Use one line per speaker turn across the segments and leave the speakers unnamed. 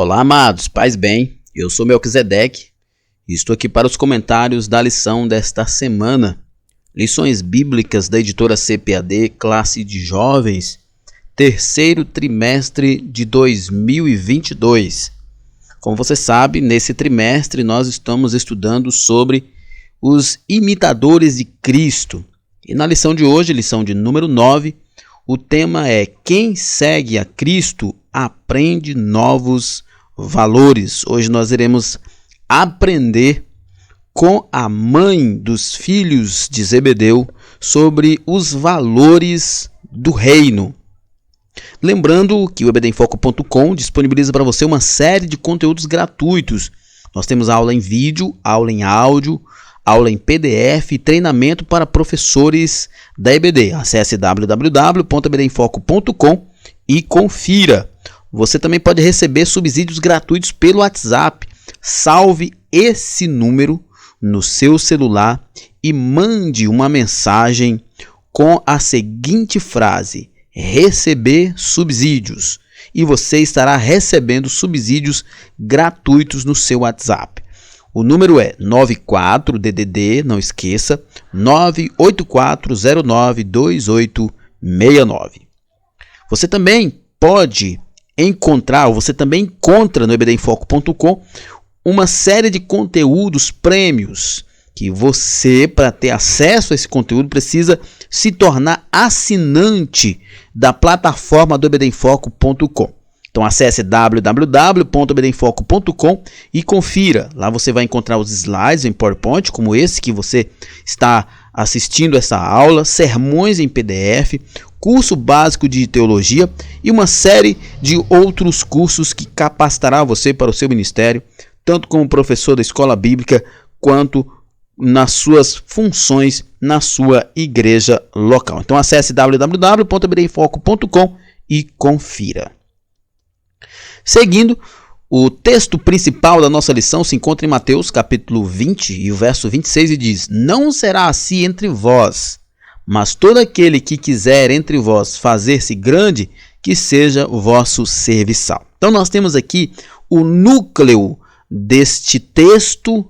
Olá, amados, paz bem, eu sou Melquisedeque e estou aqui para os comentários da lição desta semana. Lições bíblicas da editora CPAD, classe de jovens, terceiro trimestre de 2022. Como você sabe, nesse trimestre nós estamos estudando sobre os imitadores de Cristo. E na lição de hoje, lição de número 9, o tema é: quem segue a Cristo aprende novos valores. Hoje nós iremos aprender com a mãe dos filhos de Zebedeu sobre os valores do reino. Lembrando que o ebdenfoco.com disponibiliza para você uma série de conteúdos gratuitos. Nós temos aula em vídeo, aula em áudio, aula em PDF e treinamento para professores da EBD. Acesse www.ebdenfoco.com e confira. Você também pode receber subsídios gratuitos pelo WhatsApp. Salve esse número no seu celular e mande uma mensagem com a seguinte frase: receber subsídios. E você estará recebendo subsídios gratuitos no seu WhatsApp. O número é 94DDD, não esqueça, 984092869. Você também encontra no ebdenfoco.com uma série de conteúdos prêmios que você, para ter acesso a esse conteúdo, precisa se tornar assinante da plataforma do ebdenfoco.com. Então acesse www.ebdenfoco.com e confira. Lá você vai encontrar os slides em PowerPoint, como esse que você está assistindo essa aula, sermões em PDF, curso básico de teologia e uma série de outros cursos que capacitará você para o seu ministério, tanto como professor da escola bíblica, quanto nas suas funções na sua igreja local. Então acesse www.ebdenfoco.com e confira. Seguindo, o texto principal da nossa lição se encontra em Mateus capítulo 20 e o verso 26 e diz: não será assim entre vós, mas todo aquele que quiser entre vós fazer-se grande, que seja o vosso serviçal. Então nós temos aqui o núcleo deste texto,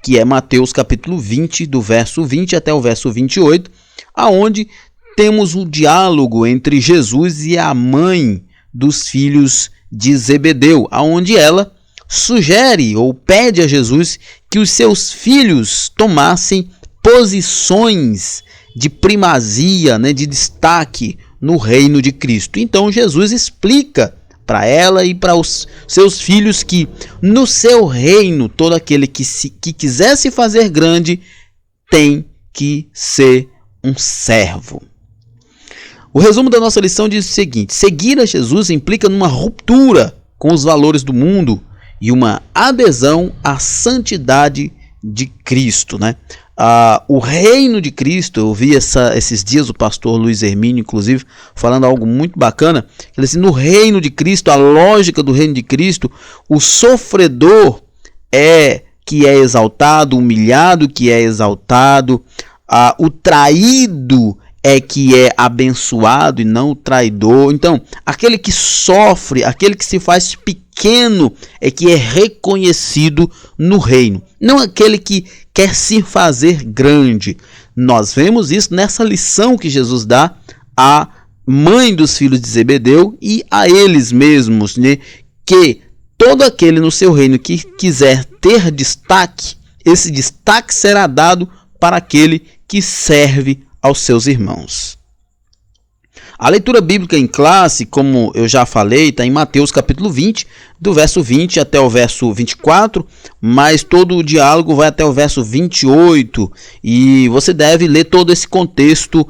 que é Mateus capítulo 20, do verso 20 até o verso 28, aonde temos um diálogo entre Jesus e a mãe dos filhos de Zebedeu, aonde ela sugere ou pede a Jesus que os seus filhos tomassem posições de primazia, de destaque no reino de Cristo. Então Jesus explica para ela e para os seus filhos que no seu reino todo aquele que quiser se fazer grande tem que ser um servo. O resumo da nossa lição diz o seguinte: seguir a Jesus implica numa ruptura com os valores do mundo e uma adesão à santidade de Cristo, O reino de Cristo, eu vi esses dias o pastor Luiz Hermínio, inclusive, falando algo muito bacana. Ele disse: no reino de Cristo, a lógica do reino de Cristo, o sofredor que é exaltado, o humilhado que é exaltado, o traído que é abençoado e não o traidor. Então, aquele que sofre, aquele que se faz pequeno que é reconhecido no reino, não aquele que quer se fazer grande. Nós vemos isso nessa lição que Jesus dá à mãe dos filhos de Zebedeu e a eles mesmos, que todo aquele no seu reino que quiser ter destaque, esse destaque será dado para aquele que serve aos seus irmãos. A leitura bíblica em classe, como eu já falei, está em Mateus capítulo 20, do verso 20 até o verso 24, mas todo o diálogo vai até o verso 28, e você deve ler todo esse contexto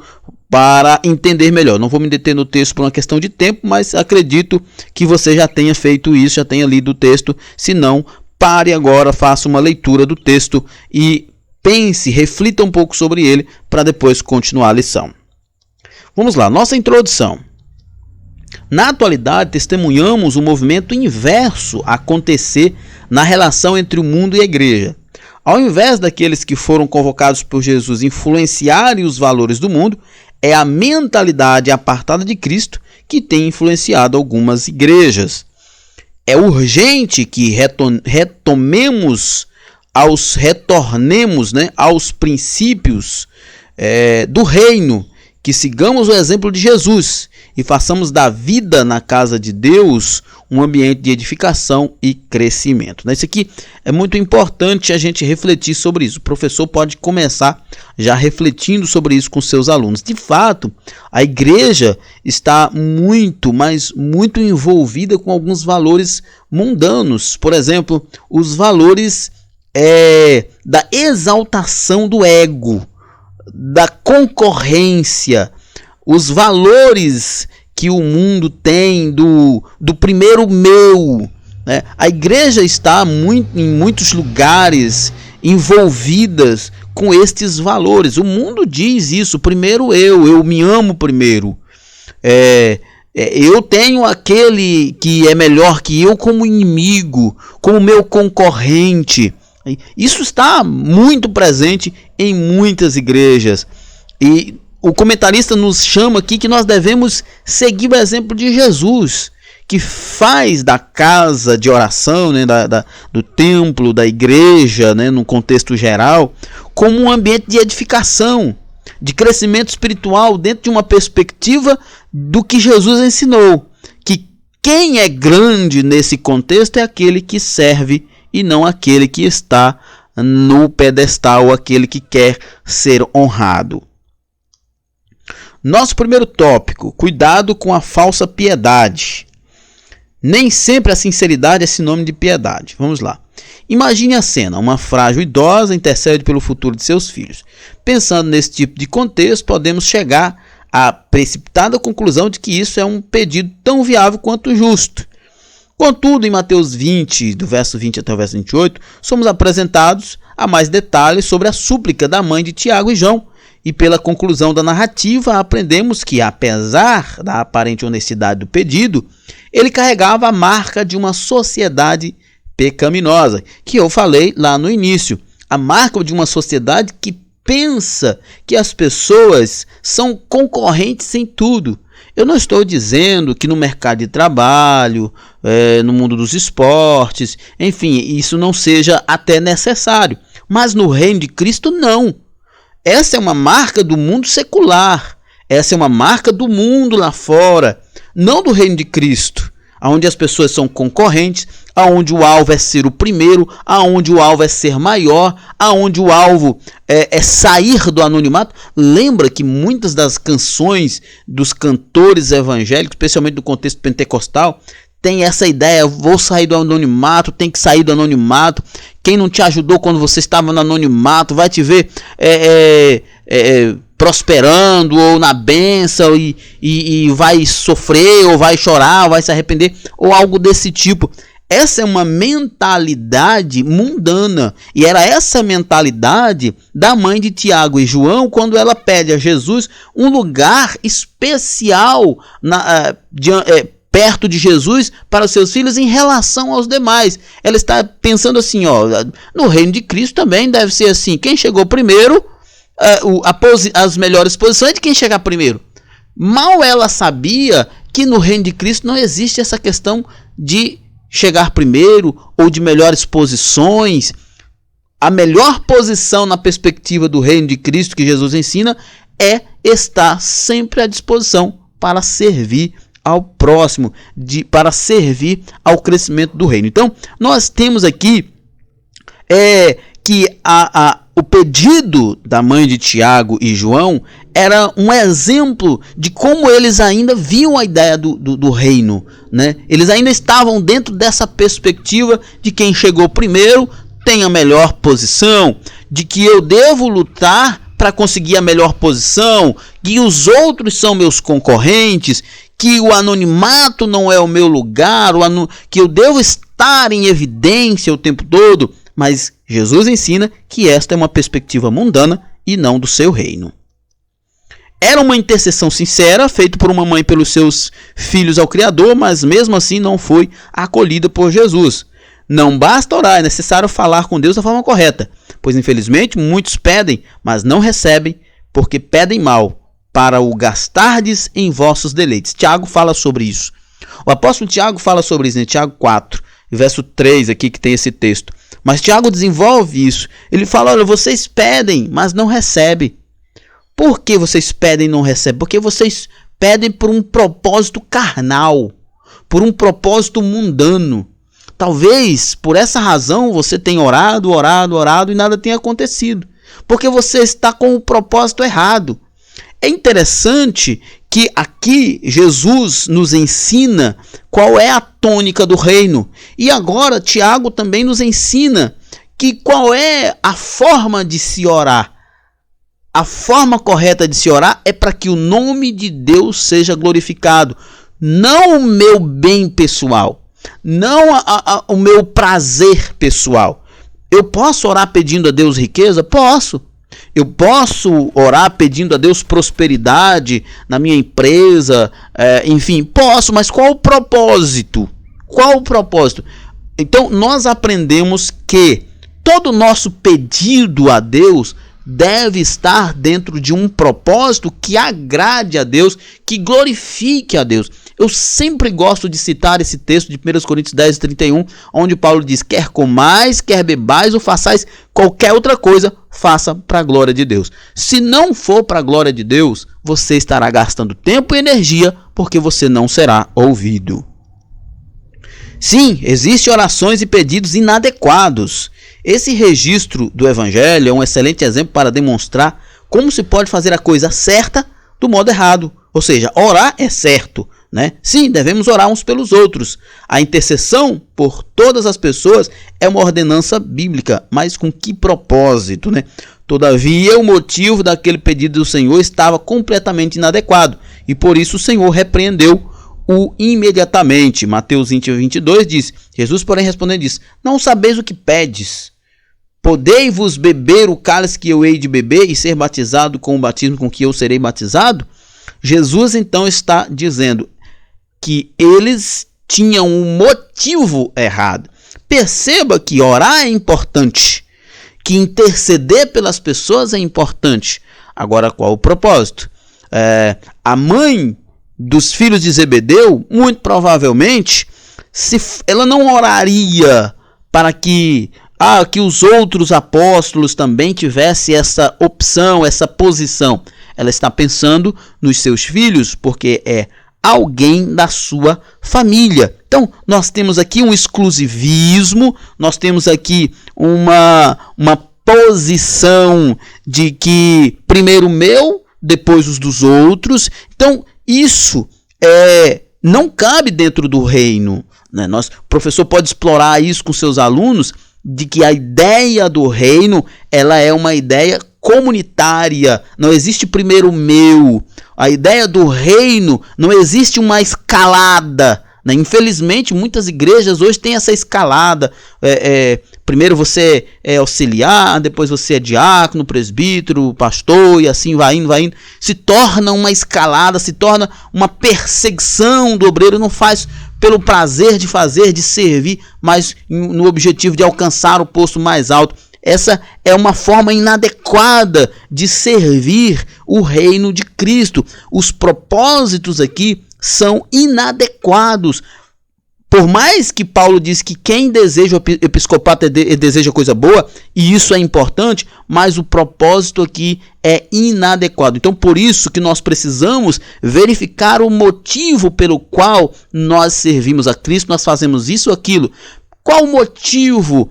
para entender melhor. Não vou me deter no texto por uma questão de tempo, mas acredito que você já tenha feito isso, já tenha lido o texto. Se não, pare agora, faça uma leitura do texto e pense, reflita um pouco sobre ele para depois continuar a lição. Vamos lá, nossa introdução. Na atualidade, testemunhamos um movimento inverso acontecer na relação entre o mundo e a igreja. Ao invés daqueles que foram convocados por Jesus influenciarem os valores do mundo, é a mentalidade apartada de Cristo que tem influenciado algumas igrejas. É urgente que retornemos, né, aos princípios do reino, que sigamos o exemplo de Jesus e façamos da vida na casa de Deus um ambiente de edificação e crescimento. Isso aqui é muito importante a gente refletir sobre isso. O professor pode começar já refletindo sobre isso com seus alunos. De fato, a igreja está muito, mas muito envolvida com alguns valores mundanos. Por exemplo, os valores da exaltação do ego, da concorrência, os valores que o mundo tem do primeiro meu, né? A igreja está em muitos lugares envolvidas com estes valores. O mundo diz isso: primeiro eu me amo primeiro. Eu tenho aquele que é melhor que eu como inimigo, como meu concorrente. Isso está muito presente em muitas igrejas. E o comentarista nos chama aqui que nós devemos seguir o exemplo de Jesus, que faz da casa de oração, né, do templo, da igreja, né, no contexto geral, como um ambiente de edificação, de crescimento espiritual, dentro de uma perspectiva do que Jesus ensinou. Que quem é grande nesse contexto é aquele que serve e não aquele que está no pedestal, aquele que quer ser honrado. Nosso primeiro tópico: cuidado com a falsa piedade. Nem sempre a sinceridade é sinônimo de piedade. Vamos lá. Imagine a cena: uma frágil idosa intercede pelo futuro de seus filhos. Pensando nesse tipo de contexto, podemos chegar à precipitada conclusão de que isso é um pedido tão viável quanto justo. Contudo, em Mateus 20, do verso 20 até o verso 28, somos apresentados a mais detalhes sobre a súplica da mãe de Tiago e João. E pela conclusão da narrativa, aprendemos que, apesar da aparente honestidade do pedido, ele carregava a marca de uma sociedade pecaminosa, que eu falei lá no início. A marca de uma sociedade que pensa que as pessoas são concorrentes em tudo. Eu não estou dizendo que no mercado de trabalho, no mundo dos esportes, enfim, isso não seja até necessário. Mas no reino de Cristo, não. Essa é uma marca do mundo secular. Essa é uma marca do mundo lá fora, não do reino de Cristo, onde as pessoas são concorrentes, onde o alvo é ser o primeiro, onde o alvo é ser maior, onde o alvo é sair do anonimato. Lembra que muitas das canções dos cantores evangélicos, especialmente do contexto pentecostal, tem essa ideia: vou sair do anonimato, tem que sair do anonimato. Quem não te ajudou quando você estava no anonimato vai te ver prosperando ou na bênção e vai sofrer ou vai chorar ou vai se arrepender ou algo desse tipo. Essa é uma mentalidade mundana, e era essa mentalidade da mãe de Tiago e João quando ela pede a Jesus um lugar especial perto de Jesus para os seus filhos em relação aos demais. Ela está pensando assim: no reino de Cristo também deve ser assim. Quem chegou primeiro, as melhores posições de quem chegar primeiro. Mal ela sabia que no reino de Cristo não existe essa questão de chegar primeiro ou de melhores posições. A melhor posição na perspectiva do reino de Cristo que Jesus ensina é estar sempre à disposição para servir ao próximo, para servir ao crescimento do reino. Então, nós temos aqui que o pedido da mãe de Tiago e João era um exemplo de como eles ainda viam a ideia do reino, né? Eles ainda estavam dentro dessa perspectiva de quem chegou primeiro tem a melhor posição, de que eu devo lutar para conseguir a melhor posição, que os outros são meus concorrentes, que o anonimato não é o meu lugar, que eu devo estar em evidência o tempo todo. Mas Jesus ensina que esta é uma perspectiva mundana e não do seu reino. Era uma intercessão sincera, feita por uma mãe pelos seus filhos ao Criador, mas mesmo assim não foi acolhida por Jesus. Não basta orar, é necessário falar com Deus da forma correta, pois infelizmente muitos pedem, mas não recebem, porque pedem mal, para o gastardes em vossos deleites. Tiago fala sobre isso. O apóstolo Tiago fala sobre isso em Tiago 4, verso 3 aqui que tem esse texto. Mas Tiago desenvolve isso. Ele fala, olha, vocês pedem, mas não recebem. Por que vocês pedem e não recebem? Porque vocês pedem por um propósito carnal, por um propósito mundano. Talvez por essa razão você tenha orado e nada tenha acontecido. Porque você está com o propósito errado. É interessante que aqui Jesus nos ensina qual é a tônica do reino. E agora Tiago também nos ensina que qual é a forma de se orar. A forma correta de se orar é para que o nome de Deus seja glorificado. Não o meu bem pessoal. Não o meu prazer pessoal. Eu posso orar pedindo a Deus riqueza? Posso. Eu posso orar pedindo a Deus prosperidade na minha empresa, enfim, posso, mas qual o propósito? Qual o propósito? Então, nós aprendemos que todo o nosso pedido a Deus deve estar dentro de um propósito que agrade a Deus, que glorifique a Deus. Eu sempre gosto de citar esse texto de 1 Coríntios 10, 31, onde Paulo diz, quer comais, quer bebais ou façais qualquer outra coisa, faça para a glória de Deus. Se não for para a glória de Deus, você estará gastando tempo e energia, porque você não será ouvido. Sim, existem orações e pedidos inadequados. Esse registro do Evangelho é um excelente exemplo para demonstrar como se pode fazer a coisa certa do modo errado. Ou seja, orar é certo, né? Sim, devemos orar uns pelos outros. A intercessão por todas as pessoas é uma ordenança bíblica, mas com que propósito, né? Todavia, o motivo daquele pedido do Senhor estava completamente inadequado e por isso o Senhor repreendeu-o imediatamente. Mateus 20, 22 diz, Jesus, porém, respondendo, diz, não sabeis o que pedes. Podei-vos beber o cálice que eu hei de beber e ser batizado com o batismo com que eu serei batizado? Jesus então está dizendo que eles tinham um motivo errado. Perceba que orar é importante, que interceder pelas pessoas é importante. Agora, qual o propósito? A mãe dos filhos de Zebedeu, muito provavelmente, ela não oraria para que os outros apóstolos também tivessem essa opção, essa posição. Ela está pensando nos seus filhos, porque é alguém da sua família. Então, nós temos aqui um exclusivismo, nós temos aqui uma posição de que primeiro o meu, depois os dos outros. Então, isso não cabe dentro do reino, né? O professor pode explorar isso com seus alunos, de que a ideia do reino, ela é uma ideia comunitária, não existe primeiro o meu. A ideia do reino, não existe uma escalada, né? Infelizmente, muitas igrejas hoje têm essa escalada. Primeiro você é auxiliar, depois você é diácono, presbítero, pastor, e assim vai indo. Se torna uma escalada, se torna uma perseguição do obreiro, não faz pelo prazer de fazer, de servir, mas no objetivo de alcançar o posto mais alto. Essa é uma forma inadequada de servir o reino de Cristo. Os propósitos aqui são inadequados. Por mais que Paulo diz que quem deseja o episcopato deseja coisa boa, e isso é importante, mas o propósito aqui é inadequado. Então, por isso que nós precisamos verificar o motivo pelo qual nós servimos a Cristo, nós fazemos isso ou aquilo. Qual o motivo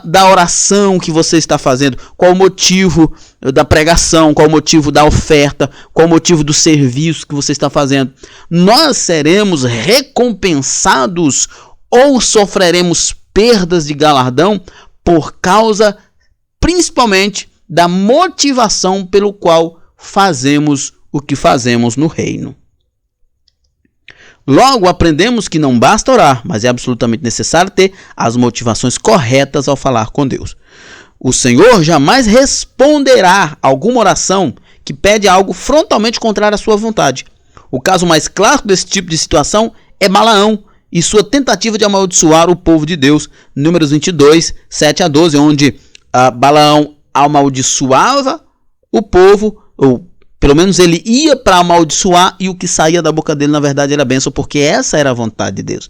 da oração que você está fazendo? Qual o motivo da pregação? Qual o motivo da oferta? Qual o motivo do serviço que você está fazendo? Nós seremos recompensados ou sofreremos perdas de galardão por causa, principalmente, da motivação pelo qual fazemos o que fazemos no reino. Logo, aprendemos que não basta orar, mas é absolutamente necessário ter as motivações corretas ao falar com Deus. O Senhor jamais responderá alguma oração que pede algo frontalmente contrário à sua vontade. O caso mais clássico desse tipo de situação é Balaão e sua tentativa de amaldiçoar o povo de Deus, Números 22, 7 a 12, onde Balaão amaldiçoava o povo, ou Pelo menos ele ia para amaldiçoar e o que saía da boca dele na verdade era bênção, porque essa era a vontade de Deus.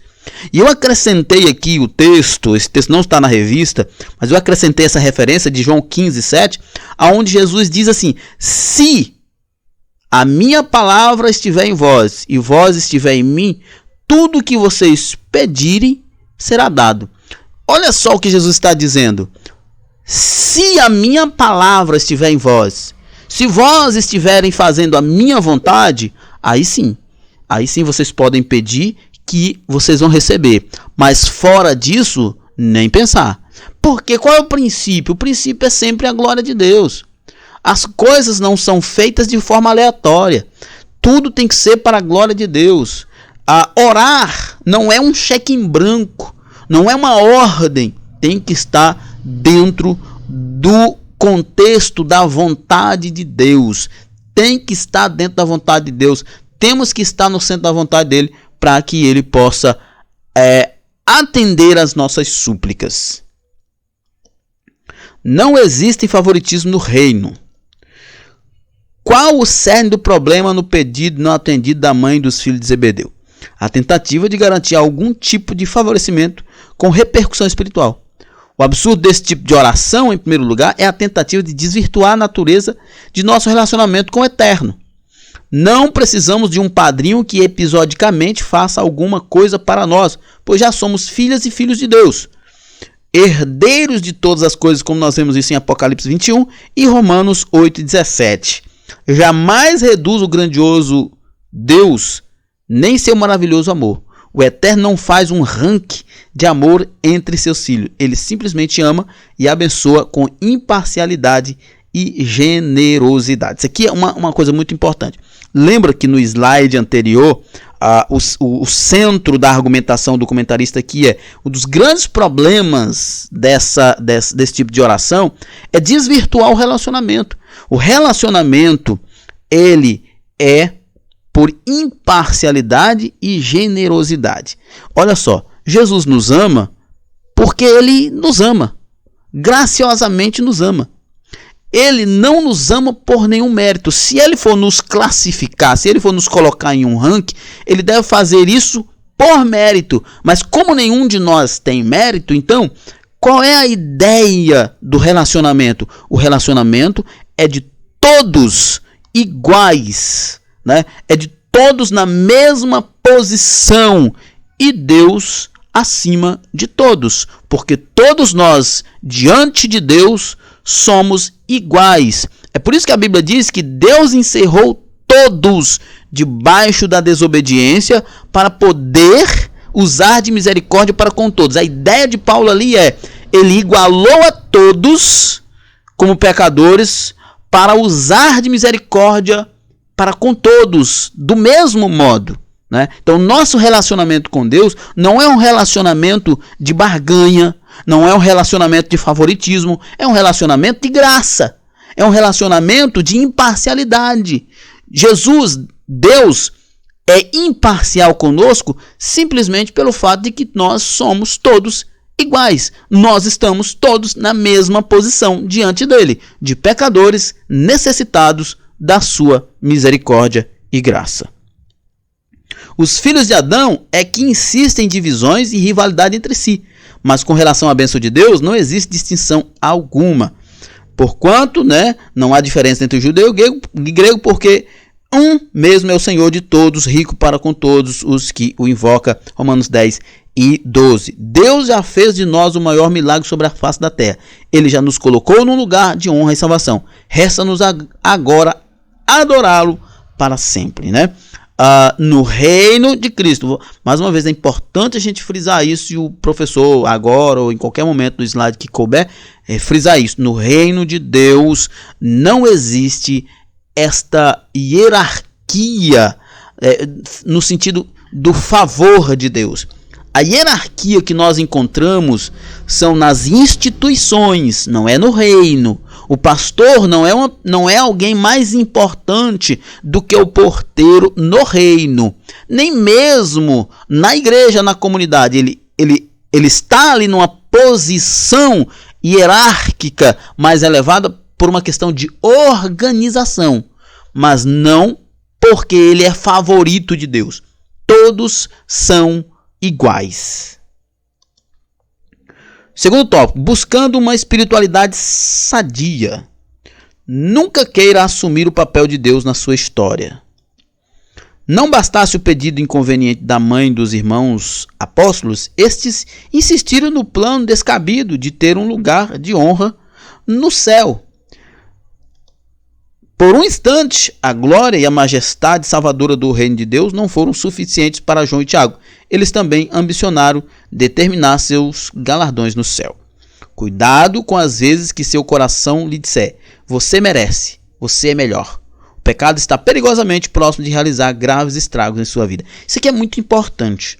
E eu acrescentei aqui o texto, esse texto não está na revista, mas eu acrescentei essa referência de João 15:7, aonde Jesus diz assim: se a minha palavra estiver em vós e vós estiver em mim, tudo que vocês pedirem será dado. Olha só o que Jesus está dizendo. Se a minha palavra estiver em vós, se vós estiverem fazendo a minha vontade, aí sim vocês podem pedir que vocês vão receber. Mas fora disso, nem pensar. Porque qual é o princípio? O princípio é sempre a glória de Deus. As coisas não são feitas de forma aleatória. Tudo tem que ser para a glória de Deus. Orar não é um cheque em branco, não é uma ordem. Tem que estar dentro do contexto da vontade de Deus. Tem que estar dentro da vontade de Deus. Temos que estar no centro da vontade dele para que ele possa atender às nossas súplicas. Não existe favoritismo no reino. Qual o cerne do problema no pedido não atendido da mãe dos filhos de Zebedeu? A tentativa de garantir algum tipo de favorecimento com repercussão espiritual. O absurdo desse tipo de oração, em primeiro lugar, é a tentativa de desvirtuar a natureza de nosso relacionamento com o Eterno. Não precisamos de um padrinho que episodicamente faça alguma coisa para nós, pois já somos filhas e filhos de Deus, herdeiros de todas as coisas, como nós vemos isso em Apocalipse 21 e Romanos 8:17. Jamais reduz o grandioso Deus, nem seu maravilhoso amor. O Eterno não faz um ranking de amor entre seus filhos. Ele simplesmente ama e abençoa com imparcialidade e generosidade. Isso aqui é uma coisa muito importante. Lembra que no slide anterior, o centro da argumentação do comentarista aqui é um dos grandes problemas desse tipo de oração é desvirtuar o relacionamento. O relacionamento, ele é por imparcialidade e generosidade. Olha só, Jesus nos ama porque ele nos ama, graciosamente nos ama. Ele não nos ama por nenhum mérito. Se ele for nos classificar, se ele for nos colocar em um ranking, ele deve fazer isso por mérito. Mas como nenhum de nós tem mérito, então, qual é a ideia do relacionamento? O relacionamento é de todos iguais, né? É de todos na mesma posição e Deus acima de todos, porque todos nós diante de Deus somos iguais. É por isso que a Bíblia diz que Deus encerrou todos debaixo da desobediência para poder usar de misericórdia para com todos. A ideia de Paulo ali é, ele igualou a todos como pecadores para usar de misericórdia para com todos, do mesmo modo, né? Então, nosso relacionamento com Deus não é um relacionamento de barganha, não é um relacionamento de favoritismo, é um relacionamento de graça, é um relacionamento de imparcialidade. Jesus, Deus, é imparcial conosco simplesmente pelo fato de que nós somos todos iguais. Nós estamos todos na mesma posição diante dele, de pecadores necessitados da sua misericórdia e graça. Os filhos de Adão é que insistem em divisões e rivalidade entre si, mas com relação à bênção de Deus não existe distinção alguma. Porquanto, né, não há diferença entre o judeu e grego, porque um mesmo é o Senhor de todos, rico para com todos os que o invocam. Romanos 10:12. Deus já fez de nós o maior milagre sobre a face da terra. Ele já nos colocou num lugar de honra e salvação. Resta-nos agora adorá-lo para sempre, né? No reino de Cristo. Mais uma vez, é importante a gente frisar isso, e o professor agora ou em qualquer momento do slide que couber, frisar isso. No reino de Deus não existe esta hierarquia no sentido do favor de Deus. A hierarquia que nós encontramos são nas instituições, não é no reino. O pastor não é alguém mais importante do que o porteiro no reino. Nem mesmo na igreja, na comunidade. Ele está ali numa posição hierárquica mais elevada por uma questão de organização. mas não porque ele é favorito de Deus. Todos são iguais. Segundo tópico, buscando uma espiritualidade sadia. Nunca queira assumir o papel de Deus na sua história. Não bastasse o pedido inconveniente da mãe dos irmãos apóstolos, estes insistiram no plano descabido de ter um lugar de honra no céu. Por um instante, a glória e a majestade salvadora do reino de Deus não foram suficientes para João e Tiago. Eles também ambicionaram determinar seus galardões no céu. Cuidado com as vezes que seu coração lhe disser: você merece, você é melhor. O pecado está perigosamente próximo de realizar graves estragos em sua vida. Isso aqui é muito importante.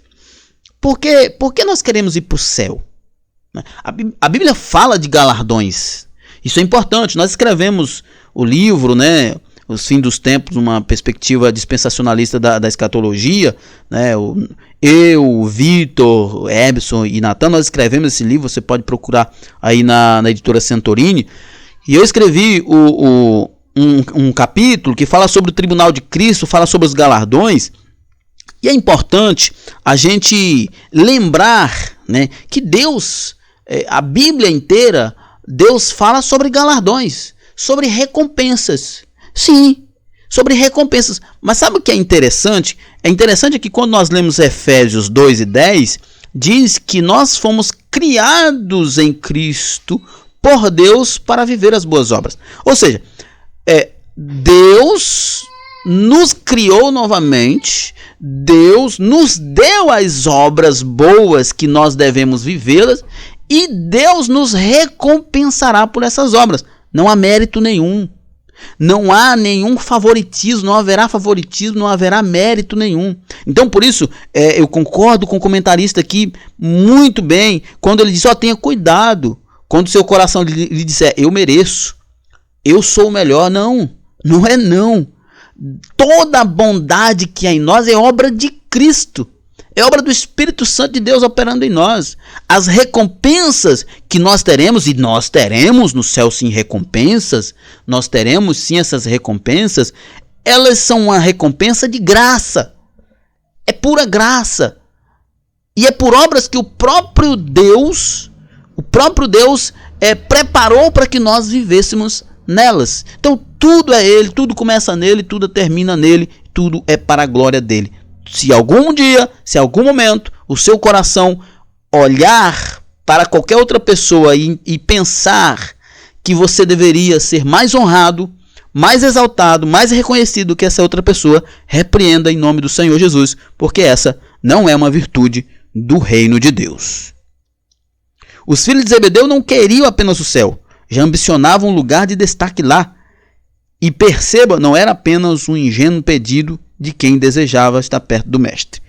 Por que nós queremos ir para o céu? A Bíblia fala de galardões. Isso é importante. Nós escrevemos o livro, né, Os Fins dos Tempos, uma perspectiva dispensacionalista da escatologia, né, o Vitor, Ebson e Natan, nós escrevemos esse livro, você pode procurar aí na editora Santorini, e eu escrevi um capítulo que fala sobre o tribunal de Cristo, fala sobre os galardões, e é importante a gente lembrar, né, que Deus, a Bíblia inteira, Deus fala sobre galardões, sobre recompensas. Sim, sobre recompensas. Mas sabe o que é interessante? É interessante que quando nós lemos Efésios 2:10, diz que nós fomos criados em Cristo por Deus para viver as boas obras. Ou seja, Deus nos criou novamente, Deus nos deu as obras boas que nós devemos vivê-las e Deus nos recompensará por essas obras. Não há mérito nenhum. Não há nenhum favoritismo, não haverá favoritismo, não haverá mérito nenhum. Então, por isso, eu concordo com o comentarista aqui muito bem, quando ele diz: tenha cuidado, quando seu coração lhe disser: eu mereço, eu sou o melhor. Não, não é não. Toda a bondade que há em nós é obra de Cristo. É obra do Espírito Santo de Deus operando em nós. As recompensas que nós teremos, e nós teremos no céu sim recompensas, nós teremos sim essas recompensas, elas são uma recompensa de graça. É pura graça. E é por obras que o próprio Deus preparou para que nós vivêssemos nelas. Então tudo é Ele, tudo começa nele, tudo termina nele, tudo é para a glória dele. Se algum dia, se algum momento, o seu coração olhar para qualquer outra pessoa e pensar que você deveria ser mais honrado, mais exaltado, mais reconhecido que essa outra pessoa, repreenda em nome do Senhor Jesus, porque essa não é uma virtude do reino de Deus. Os filhos de Zebedeu não queriam apenas o céu, já ambicionavam um lugar de destaque lá. E perceba, não era apenas um ingênuo pedido de quem desejava estar perto do mestre.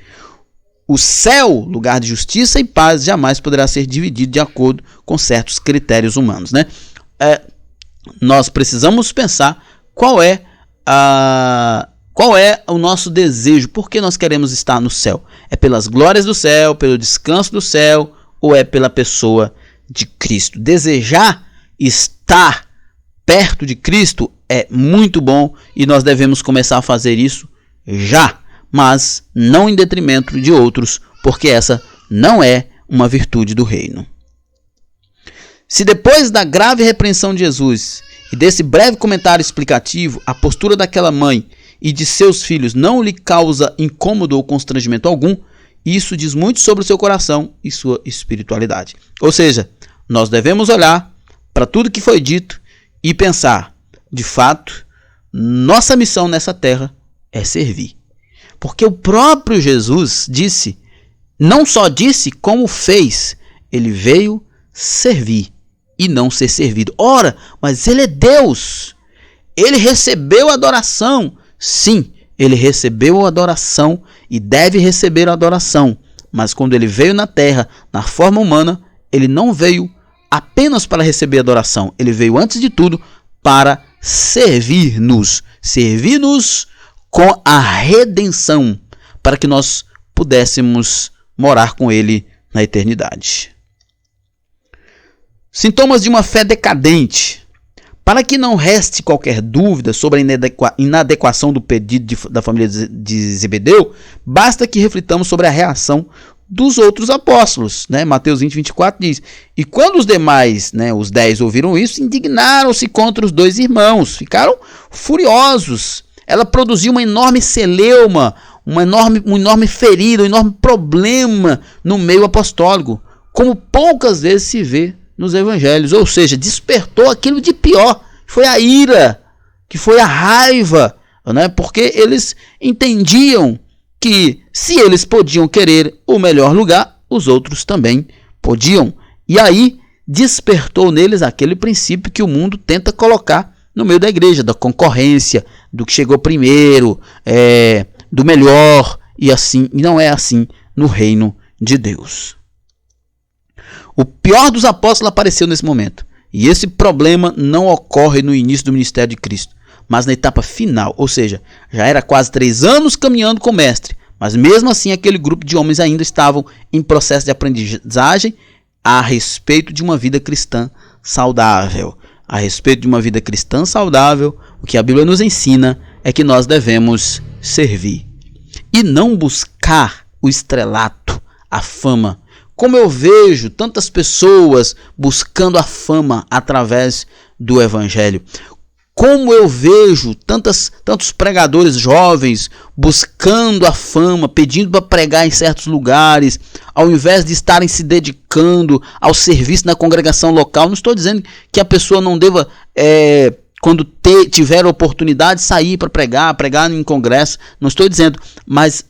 O céu, lugar de justiça e paz, jamais poderá ser dividido de acordo com certos critérios humanos, né? Nós precisamos pensar qual é o nosso desejo, por que nós queremos estar no céu? É pelas glórias do céu, pelo descanso do céu, ou é pela pessoa de Cristo? Desejar estar perto de Cristo é muito bom e nós devemos começar a fazer isso já, mas não em detrimento de outros, porque essa não é uma virtude do reino. Se depois da grave repreensão de Jesus e desse breve comentário explicativo, a postura daquela mãe e de seus filhos não lhe causa incômodo ou constrangimento algum, isso diz muito sobre o seu coração e sua espiritualidade. Ou seja, nós devemos olhar para tudo que foi dito e pensar: de fato, nossa missão nessa terra é servir. Porque o próprio Jesus disse, não só disse, como fez. Ele veio servir e não ser servido. Ora, mas ele é Deus. Ele recebeu adoração. Sim, ele recebeu adoração e deve receber adoração. Mas quando ele veio na terra, na forma humana, ele não veio apenas para receber adoração. Ele veio, antes de tudo, para servir-nos com a redenção, para que nós pudéssemos morar com ele na eternidade. Sintomas de uma fé decadente. Para que não reste qualquer dúvida sobre a inadequação do pedido da família de Zebedeu, basta que reflitamos sobre a reação dos outros apóstolos, né? Mateus 20, 24 diz: e quando os demais, né, os 10 ouviram isso, indignaram-se contra os dois irmãos, ficaram furiosos. Ela produziu uma enorme celeuma, uma enorme ferida, um enorme problema no meio apostólico, como poucas vezes se vê nos evangelhos. Ou seja, despertou aquilo de pior, foi a ira, que foi a raiva, né? Porque eles entendiam que se eles podiam querer o melhor lugar, os outros também podiam. E aí despertou neles aquele princípio que o mundo tenta colocar no meio da igreja, da concorrência, do que chegou primeiro, do melhor, e assim, e não é assim no reino de Deus. O pior dos apóstolos apareceu nesse momento, e esse problema não ocorre no início do ministério de Cristo, mas na etapa final, ou seja, já era quase 3 anos caminhando com o mestre, mas mesmo assim aquele grupo de homens ainda estavam em processo de aprendizagem a respeito de uma vida cristã saudável. A respeito de uma vida cristã saudável, o que a Bíblia nos ensina é que nós devemos servir e não buscar o estrelato, a fama. Como eu vejo tantas pessoas buscando a fama através do evangelho. Como eu vejo tantos pregadores jovens buscando a fama, pedindo para pregar em certos lugares, ao invés de estarem se dedicando ao serviço na congregação local. Não estou dizendo que a pessoa não deva, quando tiver oportunidade, sair para pregar em congresso. Não estou dizendo, mas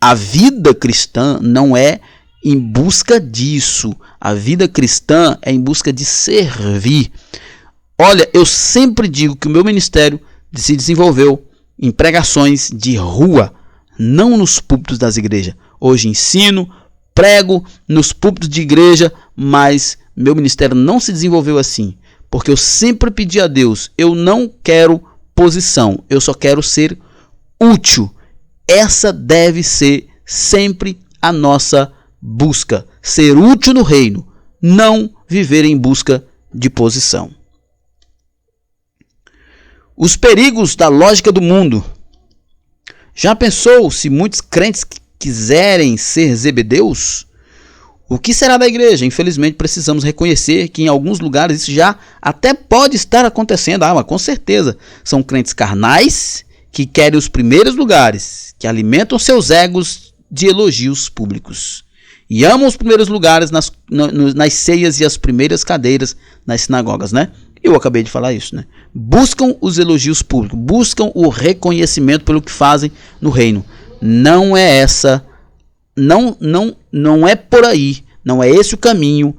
a vida cristã não é em busca disso. A vida cristã é em busca de servir. Olha, eu sempre digo que o meu ministério se desenvolveu em pregações de rua, não nos púlpitos das igrejas. Hoje ensino, prego nos púlpitos de igreja, mas meu ministério não se desenvolveu assim, porque eu sempre pedi a Deus: eu não quero posição, eu só quero ser útil. Essa deve ser sempre a nossa busca, ser útil no reino, não viver em busca de posição. Os perigos da lógica do mundo. Já pensou se muitos crentes quiserem ser zebedeus? O que será da igreja? Infelizmente precisamos reconhecer que em alguns lugares isso já até pode estar acontecendo. Mas com certeza são crentes carnais que querem os primeiros lugares, que alimentam seus egos de elogios públicos e amam os primeiros lugares nas ceias e as primeiras cadeiras nas sinagogas, né? Eu acabei de falar isso, né? Buscam os elogios públicos, buscam o reconhecimento pelo que fazem no reino. Não é essa, não é por aí, não é esse o caminho.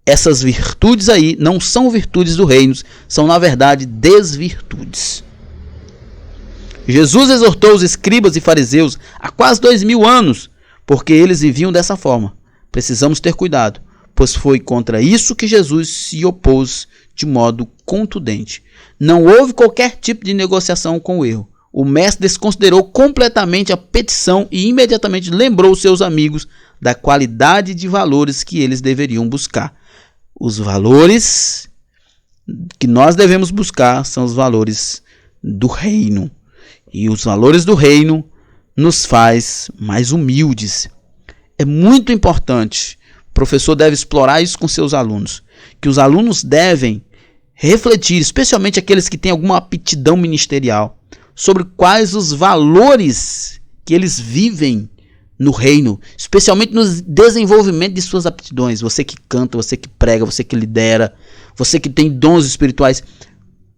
Essas virtudes aí não são virtudes do reino, são na verdade desvirtudes. Jesus exortou os escribas e fariseus há quase 2000 anos, porque eles viviam dessa forma. Precisamos ter cuidado, pois foi contra isso que Jesus se opôs de modo contundente. Não houve qualquer tipo de negociação com o erro. O mestre desconsiderou completamente a petição e imediatamente lembrou seus amigos da qualidade de valores que eles deveriam buscar. Os valores que nós devemos buscar são os valores do reino. E os valores do reino nos faz mais humildes. É muito importante. O professor deve explorar isso com seus alunos. Que os alunos devem refletir, especialmente aqueles que têm alguma aptidão ministerial, sobre quais os valores que eles vivem no reino, especialmente no desenvolvimento de suas aptidões. Você que canta, você que prega, você que lidera, você que tem dons espirituais.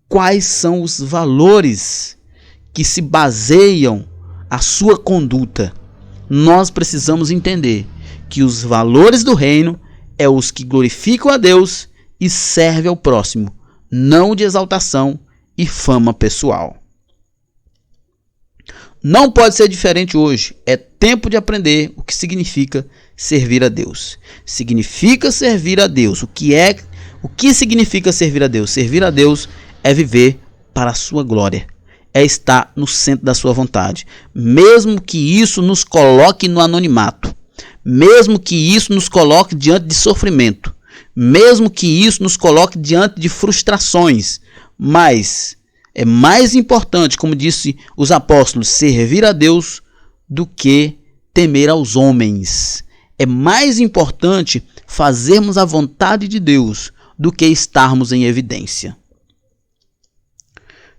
Quais são os valores que se baseiam a sua conduta? Nós precisamos entender que os valores do reino é os que glorificam a Deus e servem ao próximo, não de exaltação e fama pessoal. Não pode ser diferente hoje. É tempo de aprender o que significa servir a Deus. Significa servir a Deus. O que significa servir a Deus? Servir a Deus é viver para a sua glória. É estar no centro da sua vontade. Mesmo que isso nos coloque no anonimato. Mesmo que isso nos coloque diante de sofrimento. Mesmo que isso nos coloque diante de frustrações. Mas é mais importante, como disse os apóstolos, servir a Deus do que temer aos homens. É mais importante fazermos a vontade de Deus do que estarmos em evidência.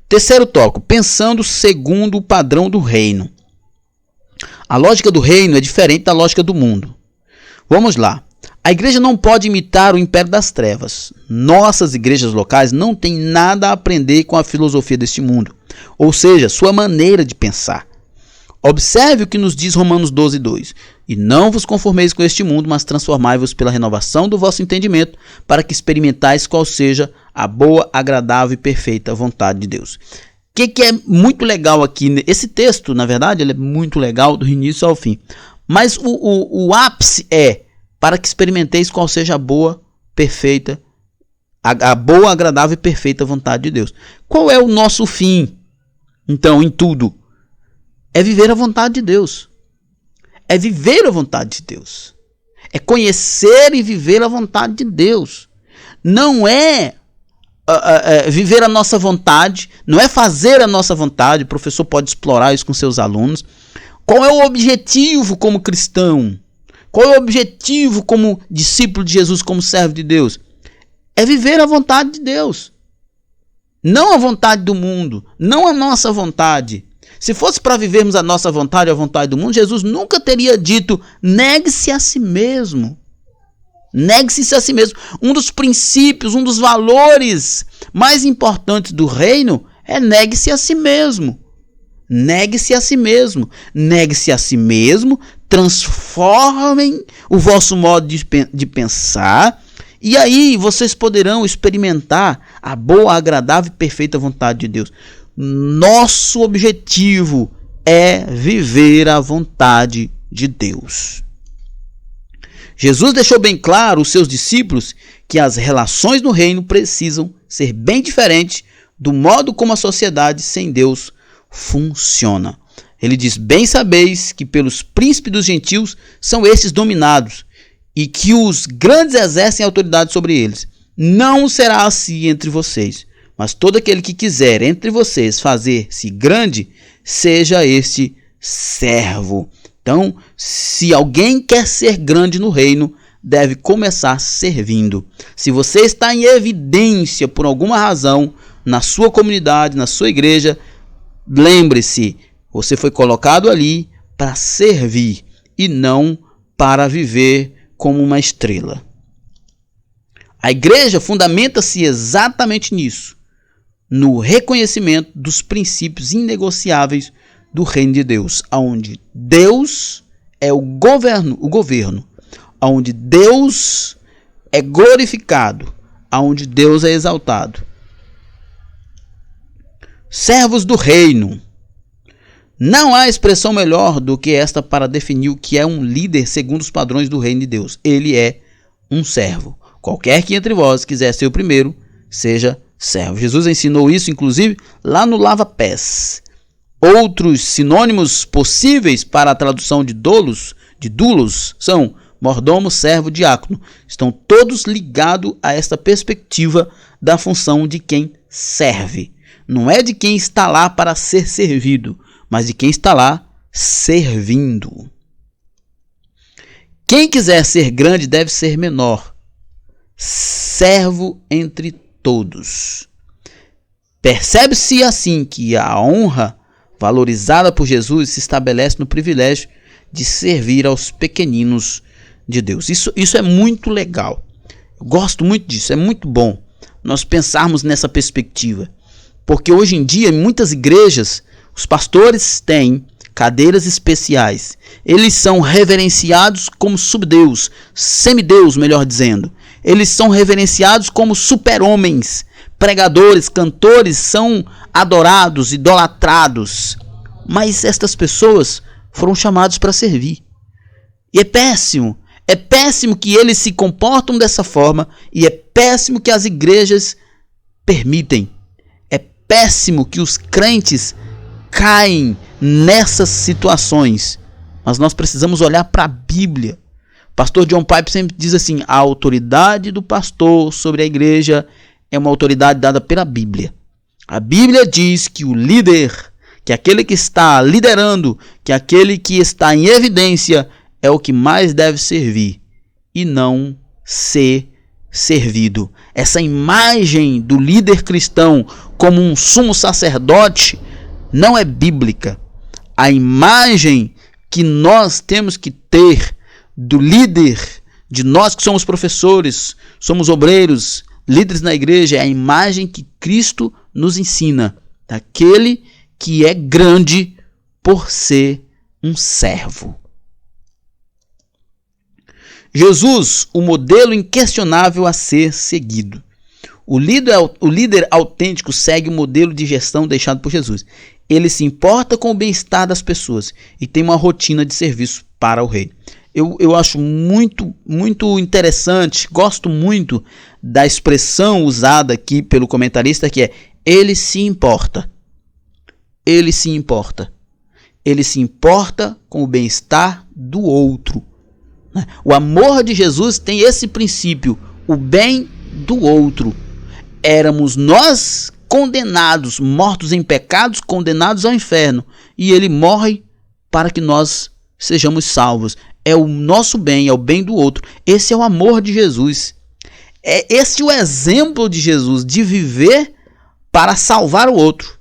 Terceiro tópico, pensando segundo o padrão do reino. A lógica do reino é diferente da lógica do mundo. Vamos lá. A igreja não pode imitar o império das trevas. Nossas igrejas locais não têm nada a aprender com a filosofia deste mundo, ou seja, sua maneira de pensar. Observe o que nos diz Romanos 12:2. E não vos conformeis com este mundo, mas transformai-vos pela renovação do vosso entendimento, para que experimentais qual seja a boa, agradável e perfeita vontade de Deus. O que é muito legal aqui? Esse texto, na verdade, ele é muito legal do início ao fim. Mas o ápice é para que experimenteis qual seja a boa, perfeita, a boa, agradável e perfeita vontade de Deus. Qual é o nosso fim, então, em tudo? É viver a vontade de Deus. É viver a vontade de Deus. É conhecer e viver a vontade de Deus. Não é viver a nossa vontade, não é fazer a nossa vontade. O professor pode explorar isso com seus alunos. Qual é o objetivo como cristão? Qual é o objetivo como discípulo de Jesus, como servo de Deus? É viver a vontade de Deus. Não a vontade do mundo, não a nossa vontade. Se fosse para vivermos a nossa vontade ou a vontade do mundo, Jesus nunca teria dito, negue-se a si mesmo. Negue-se a si mesmo. Um dos princípios, um dos valores mais importantes do reino é negue-se a si mesmo. Negue-se a si mesmo. Negue-se a si mesmo, transformem o vosso modo de pensar, e aí vocês poderão experimentar a boa, agradável e perfeita vontade de Deus. Nosso objetivo é viver a vontade de Deus. Jesus deixou bem claro aos seus discípulos que as relações no reino precisam ser bem diferentes do modo como a sociedade sem Deus funciona. Ele diz, bem sabeis que pelos príncipes dos gentios são estes dominados, e que os grandes exercem autoridade sobre eles. Não será assim entre vocês, mas todo aquele que quiser entre vocês fazer-se grande, seja este servo. Então, se alguém quer ser grande no reino, deve começar servindo. Se você está em evidência por alguma razão, na sua comunidade, na sua igreja, lembre-se, você foi colocado ali para servir e não para viver como uma estrela. A igreja fundamenta-se exatamente nisso, no reconhecimento dos princípios inegociáveis do reino de Deus, onde Deus é o governo, onde Deus é glorificado, onde Deus é exaltado. Servos do reino. Não há expressão melhor do que esta para definir o que é um líder segundo os padrões do reino de Deus. Ele é um servo. Qualquer que entre vós quiser ser o primeiro, seja servo. Jesus ensinou isso, inclusive, lá no lava-pés. Outros sinônimos possíveis para a tradução de doulos são mordomo, servo, diácono. Estão todos ligados a esta perspectiva da função de quem serve. Não é de quem está lá para ser servido, mas de quem está lá servindo. Quem quiser ser grande deve ser menor. Servo entre todos. Percebe-se assim que a honra valorizada por Jesus se estabelece no privilégio de servir aos pequeninos de Deus. Isso é muito legal. Eu gosto muito disso, é muito bom nós pensarmos nessa perspectiva. Porque hoje em dia, em muitas igrejas, os pastores têm cadeiras especiais. Eles são reverenciados como subdeus, semideus, melhor dizendo. Eles são reverenciados como super-homens. Pregadores, cantores são adorados, idolatrados. Mas estas pessoas foram chamados para servir. E é péssimo. É péssimo que eles se comportam dessa forma. E é péssimo que as igrejas permitem. É péssimo que os crentes caem nessas situações. Mas nós precisamos olhar para a Bíblia. O pastor John Piper sempre diz assim: a autoridade do pastor sobre a igreja é uma autoridade dada pela Bíblia. A Bíblia diz que o líder, que aquele que está liderando, que aquele que está em evidência, é o que mais deve servir e não ser servido. Essa imagem do líder cristão como um sumo sacerdote não é bíblica. A imagem que nós temos que ter do líder, de nós que somos professores, somos obreiros, líderes na igreja, é a imagem que Cristo nos ensina, daquele que é grande por ser um servo. Jesus, o modelo inquestionável a ser seguido. O líder autêntico segue o modelo de gestão deixado por Jesus. Ele se importa com o bem-estar das pessoas e tem uma rotina de serviço para o rei. Eu acho muito interessante, gosto muito da expressão usada aqui pelo comentarista, que é: ele se importa. Ele se importa. Ele se importa com o bem-estar do outro. O amor de Jesus tem esse princípio, o bem do outro. Éramos nós condenados, mortos em pecados, condenados ao inferno, e ele morre para que nós sejamos salvos. É o nosso bem, é o bem do outro. Esse é o amor de Jesus. É esse o exemplo de Jesus, de viver para salvar o outro,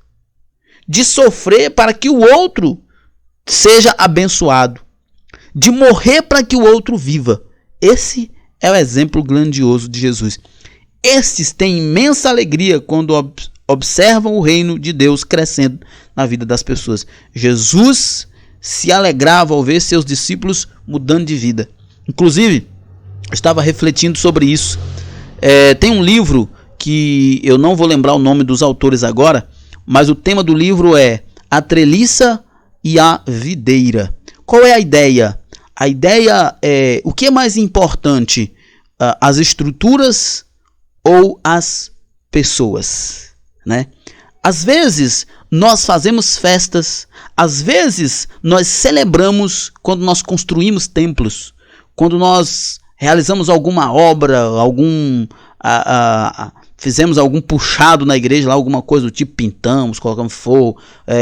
de sofrer para que o outro seja abençoado, de morrer para que o outro viva. Esse é o exemplo grandioso de Jesus. Estes têm imensa alegria quando observam o reino de Deus crescendo na vida das pessoas. Jesus se alegrava ao ver seus discípulos mudando de vida. Inclusive, eu estava refletindo sobre isso. Tem um livro que eu não vou lembrar o nome dos autores agora, mas o tema do livro é A Treliça e a Videira. Qual é a ideia? A ideia é: o que é mais importante, as estruturas ou as pessoas, né? Às vezes nós fazemos festas, às vezes nós celebramos quando nós construímos templos, quando nós realizamos alguma obra, fizemos algum puxado na igreja, lá, alguma coisa do tipo, pintamos, colocamos fogo,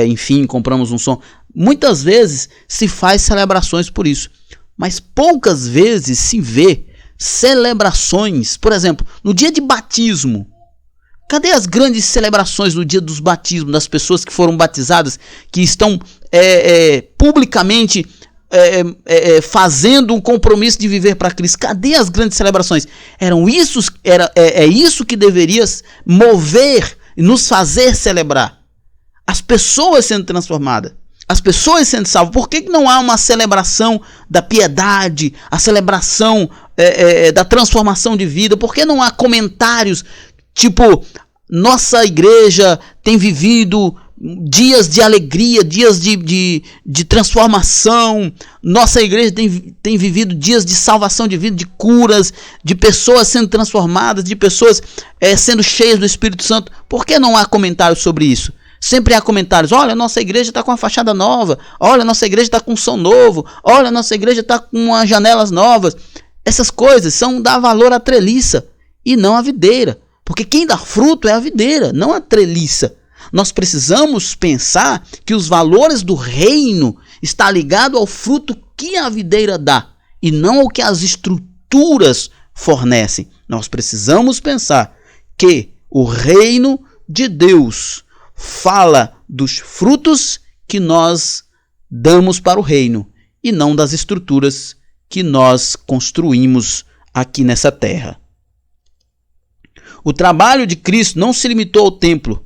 enfim, compramos um som. Muitas vezes se faz celebrações por isso, mas poucas vezes se vê celebrações. Por exemplo, no dia de batismo, cadê as grandes celebrações no dia dos batismos, das pessoas que foram batizadas, que estão publicamente fazendo um compromisso de viver para Cristo? Cadê as grandes celebrações? É isso que deveria mover e nos fazer celebrar. As pessoas sendo transformadas, as pessoas sendo salvas. Por que não há uma celebração da piedade, a celebração da transformação de vida? Por que não há comentários tipo: nossa igreja tem vivido dias de alegria, dias de transformação, nossa igreja tem vivido dias de salvação de vida, de curas, de pessoas sendo transformadas, de pessoas sendo cheias do Espírito Santo? Por que não há comentários sobre isso? Sempre há comentários: olha, nossa igreja está com uma fachada nova, olha, nossa igreja está com um som novo, olha, nossa igreja está com umas janelas novas. Essas coisas são dar valor à treliça e não à videira, porque quem dá fruto é a videira, não a treliça. Nós precisamos pensar que os valores do reino estão ligados ao fruto que a videira dá e não ao que as estruturas fornecem. Nós precisamos pensar que o reino de Deus fala dos frutos que nós damos para o reino e não das estruturas que nós construímos aqui nessa terra. O trabalho de Cristo não se limitou ao templo,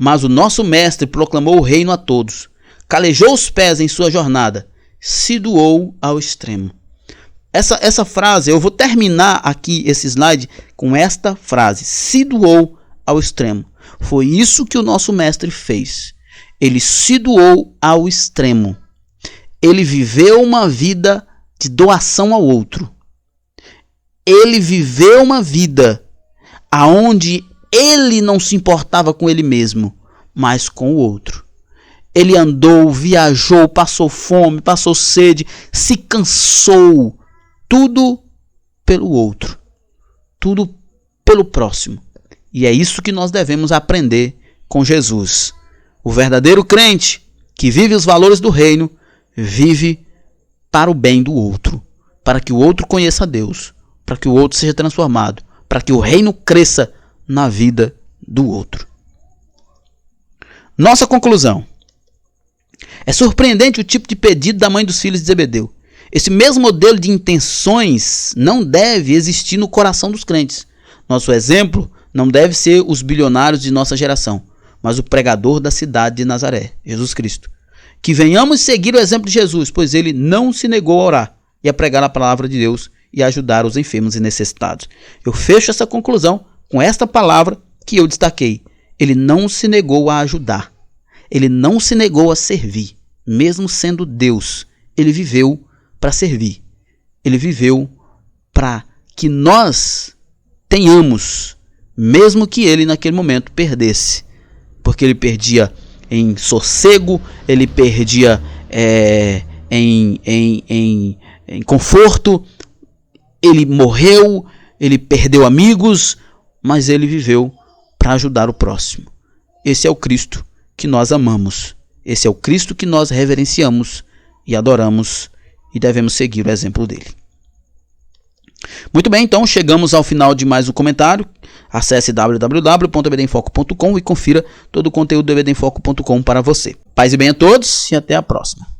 mas o nosso mestre proclamou o reino a todos, calejou os pés em sua jornada, se doou ao extremo. Essa frase, eu vou terminar aqui esse slide com esta frase: se doou ao extremo. Foi isso que o nosso mestre fez. Ele se doou ao extremo. Ele viveu uma vida de doação ao outro. Ele viveu uma vida aonde ele não se importava com ele mesmo, mas com o outro. Ele andou, viajou, passou fome, passou sede, se cansou. Tudo pelo outro. Tudo pelo próximo. E é isso que nós devemos aprender com Jesus. O verdadeiro crente que vive os valores do reino, vive para o bem do outro, para que o outro conheça a Deus, para que o outro seja transformado, para que o reino cresça na vida do outro. Nossa conclusão. É surpreendente o tipo de pedido da mãe dos filhos de Zebedeu. Esse mesmo modelo de intenções não deve existir no coração dos crentes. Nosso exemplo não deve ser os bilionários de nossa geração, mas o pregador da cidade de Nazaré, Jesus Cristo. Que venhamos seguir o exemplo de Jesus, pois ele não se negou a orar e a pregar a palavra de Deus e a ajudar os enfermos e necessitados. Eu fecho essa conclusão com esta palavra que eu destaquei. Ele não se negou a ajudar. Ele não se negou a servir. Mesmo sendo Deus, ele viveu para servir. Ele viveu para que nós tenhamos, mesmo que ele naquele momento perdesse. Porque ele perdia em sossego, ele perdia em conforto, ele morreu, ele perdeu amigos, mas ele viveu para ajudar o próximo. Esse é o Cristo que nós amamos. Esse é o Cristo que nós reverenciamos e adoramos e devemos seguir o exemplo dele. Muito bem, então chegamos ao final de mais um comentário. Acesse www.ebdemfoco.com e confira todo o conteúdo do ebdemfoco.com para você. Paz e bem a todos e até a próxima.